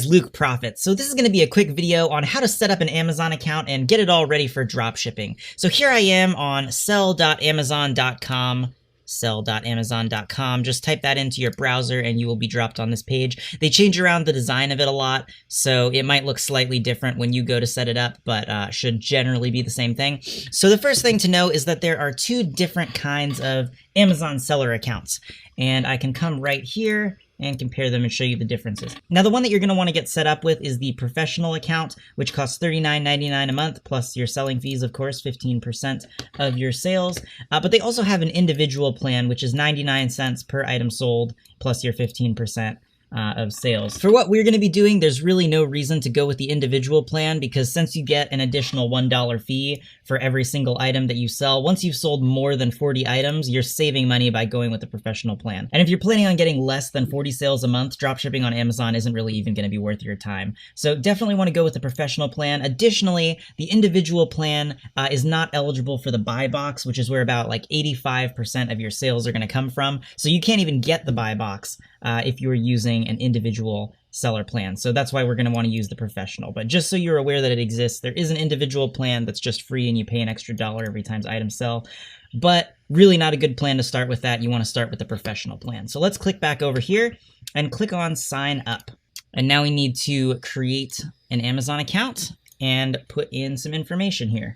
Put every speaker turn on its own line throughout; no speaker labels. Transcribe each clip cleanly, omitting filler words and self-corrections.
Luke Profits. So this is going to be a quick video on how to set up an Amazon account and get it all ready for dropshipping. So here I am on sell.amazon.com. sell.amazon.com. Just type that into your browser and you will be dropped on this page. They change around the design of it a lot, so it might look slightly different when you go to set it up, but should generally be the same thing. So the first thing to know is that there are two different kinds of Amazon seller accounts, and I can come right here and compare them and show you the differences. Now, the one that you're going to want to get set up with is the professional account, which costs $39.99 a month, plus your selling fees, of course, 15% of your sales. But they also have an individual plan, which is 99 cents per item sold, plus your 15% of sales. For what we're going to be doing, there's really no reason to go with the individual plan, because since you get an additional $1 fee for every single item that you sell, once you've sold more than 40 items, you're saving money by going with the professional plan. And if you're planning on getting less than 40 sales a month, dropshipping on Amazon isn't really even going to be worth your time. So definitely want to go with the professional plan. Additionally, the individual plan is not eligible for the buy box, which is where about like 85% of your sales are going to come from. So you can't even get the buy box if you were using an individual seller plan. So that's why we're going to want to use the professional. But just so you're aware that it exists, there is an individual plan that's just free and you pay an extra dollar every time items sell. But really not a good plan to start with that. You want to start with the professional plan. So let's click back over here and click on sign up. And now we need to create an Amazon account and put in some information here.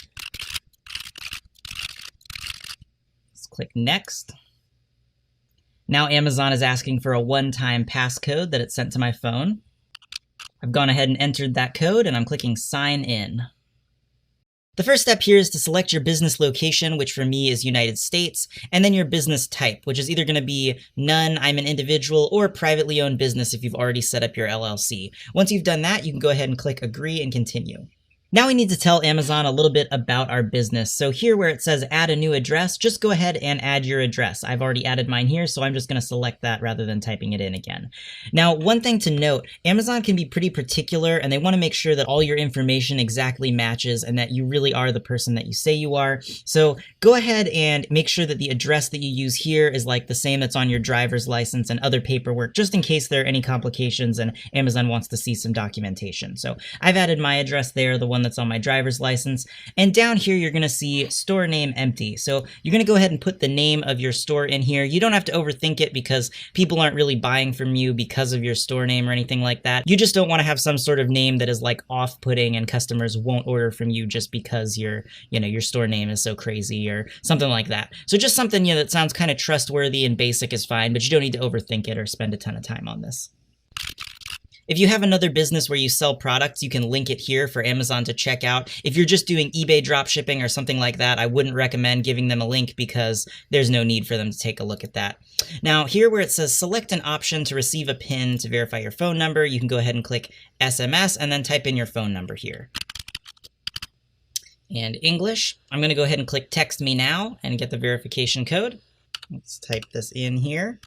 Let's click next. Now Amazon is asking for a one-time passcode that it sent to my phone. I've gone ahead and entered that code and I'm clicking sign in. The first step here is to select your business location, which for me is United States, and then your business type, which is either going to be none, I'm an individual, or privately owned business if you've already set up your LLC. Once you've done that, you can go ahead and click agree and continue. Now we need to tell Amazon a little bit about our business. So here where it says add a new address, just go ahead and add your address. I've already added mine here, so I'm just going to select that rather than typing it in again. Now, one thing to note, Amazon can be pretty particular and they want to make sure that all your information exactly matches and that you really are the person that you say you are. So go ahead and make sure that the address that you use here is like the same that's on your driver's license and other paperwork, just in case there are any complications and Amazon wants to see some documentation. So I've added my address there, the one that's on my driver's license, and down here you're going to see store name empty. So you're going to go ahead and put the name of your store in here. You don't have to overthink it because people aren't really buying from you because of your store name or anything like that. You just don't want to have some sort of name that is like off-putting and customers won't order from you just because your store name is so crazy or something like that. So just something that sounds kind of trustworthy and basic is fine, but you don't need to overthink it or spend a ton of time on this. If you have another business where you sell products, you can link it here for Amazon to check out. If you're just doing eBay dropshipping or something like that, I wouldn't recommend giving them a link because there's no need for them to take a look at that. Now, here where it says select an option to receive a PIN to verify your phone number, you can go ahead and click SMS and then type in your phone number here. And English, I'm going to go ahead and click text me now and get the verification code. Let's type this in here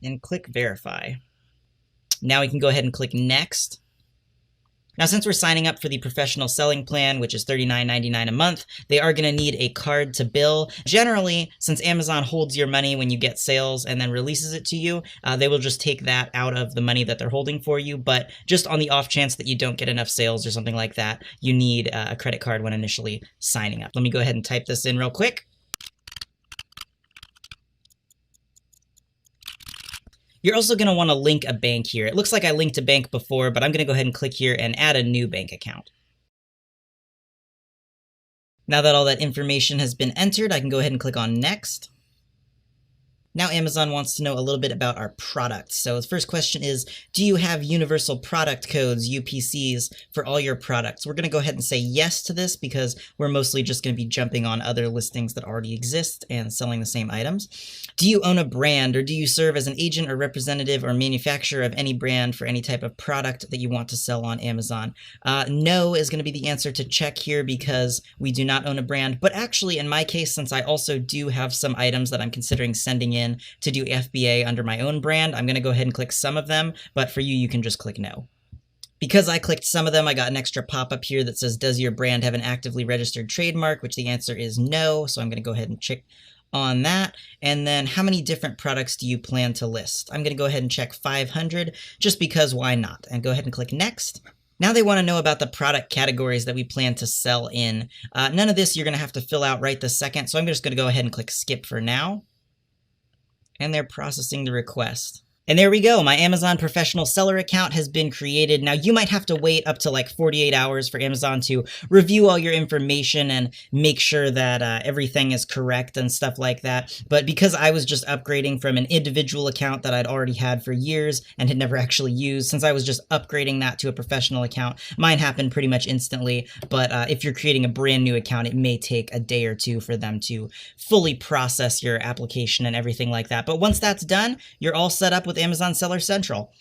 and click verify. Now we can go ahead and click next. Now, since we're signing up for the professional selling plan, which is $39.99 a month, they are going to need a card to bill. Generally, since Amazon holds your money when you get sales and then releases it to you, they will just take that out of the money that they're holding for you. But just on the off chance that you don't get enough sales or something like that, you need a credit card when initially signing up. Let me go ahead and type this in real quick. You're also going to want to link a bank here. It looks like I linked a bank before, but I'm going to go ahead and click here and add a new bank account. Now that all that information has been entered, I can go ahead and click on next. Now Amazon wants to know a little bit about our products. So the first question is, do you have universal product codes, UPCs, for all your products? We're going to go ahead and say yes to this because we're mostly just going to be jumping on other listings that already exist and selling the same items. Do you own a brand, or do you serve as an agent or representative or manufacturer of any brand for any type of product that you want to sell on Amazon? No is going to be the answer to check here because we do not own a brand. But actually, in my case, since I also do have some items that I'm considering sending in to do FBA under my own brand, I'm going to go ahead and click some of them, but for you, you can just click no. Because I clicked some of them, I got an extra pop-up here that says, does your brand have an actively registered trademark? Which the answer is no, so I'm going to go ahead and check on that. And then how many different products do you plan to list? I'm going to go ahead and check 500 just because why not? And go ahead and click next. Now they want to know about the product categories that we plan to sell in. None of this you're going to have to fill out right this second, so I'm just going to go ahead and click skip for now. And they're processing the request. And there we go. My Amazon professional seller account has been created. Now you might have to wait up to like 48 hours for Amazon to review all your information and make sure that everything is correct and stuff like that. But because I was just upgrading from an individual account that I'd already had for years and had never actually used, since I was just upgrading that to a professional account, mine happened pretty much instantly. But if you're creating a brand new account, it may take a day or two for them to fully process your application and everything like that. But once that's done, you're all set up with Amazon Seller Central.